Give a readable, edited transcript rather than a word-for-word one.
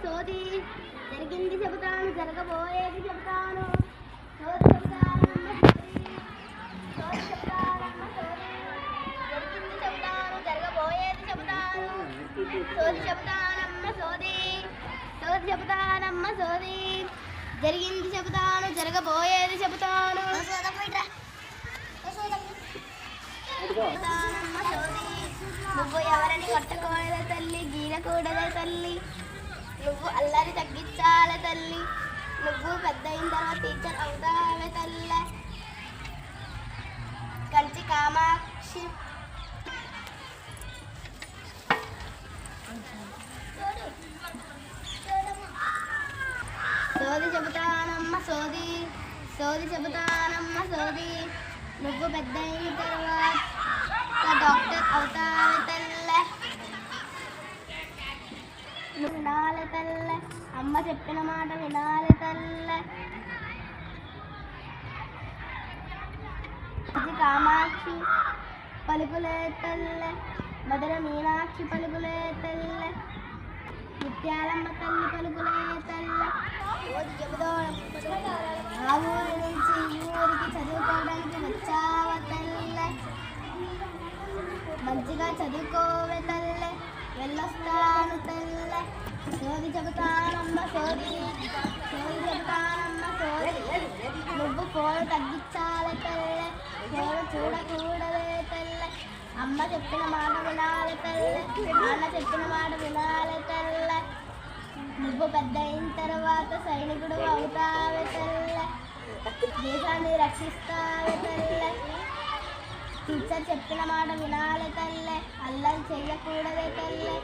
సోది జరిగింది చెబుతాను జరగబోయేది చెబుతాను సోది చెబుతానమ్మ సోది చెబుతానమ్మ సోది జరిగింది చెబుతాను జరగబోయేది చెబుతాను సోది చెబుతానమ్మ సోది సోది చెబుతానమ్మ సోది జరిగింది చెబుతాను జరగబోయేది చెబుతాను నువ్వు ఎవరని కొట్టకూడదు తల్లి గీరకూడదు తల్లి నువ్వు అల్లరి తగ్గించాలి తల్లి నువ్వు పెద్ద అయిన తర్వాత టీచర్ అవుతావే తల్లి కంచి కామాక్షి సోది చెబుతానమ్మ సోది సోది చెబుతానమ్మ సోది నువ్వు పెద్ద అయిన తర్వాత డాక్టర్ అవుతావే తల్లె నువ్వు వినాలి తల్లె అమ్మ చెప్పిన మాట వినాలి తల్లె కామాక్షి పలుకులే తల్లె మధుర మీనాక్షి పలుకులే తల్లె ముత్యాలమ్మ తల్లి పలుకులే తల్లె ఆ ఊరి నుంచి ఈ ఊరికి చదువుకోవడానికి వచ్చావ తల్లె మంచిగా చదువుకోవే తల్లె వెళ్ళొస్తాను తల్లె సోది చెబుతానమ్మ సోది సోది చెబుతానమ్మ సోది నువ్వు ఫోన్ తగ్గించాలి తల్లె ఫోన్ చూడకూడదే తల్లె అమ్మ చెప్పిన మాట వినాలి తల్లె నాన్న చెప్పిన మాట వినాలి తల్లె నువ్వు పెద్ద అయిన తర్వాత సైనికుడు అవుతావే తల్లె దేశాన్ని రక్షిస్తావే తల్లె టీచర్ చెప్పిన మాట వినాలి తల్లె అల్లరి చెయ్యకూడదే తల్లె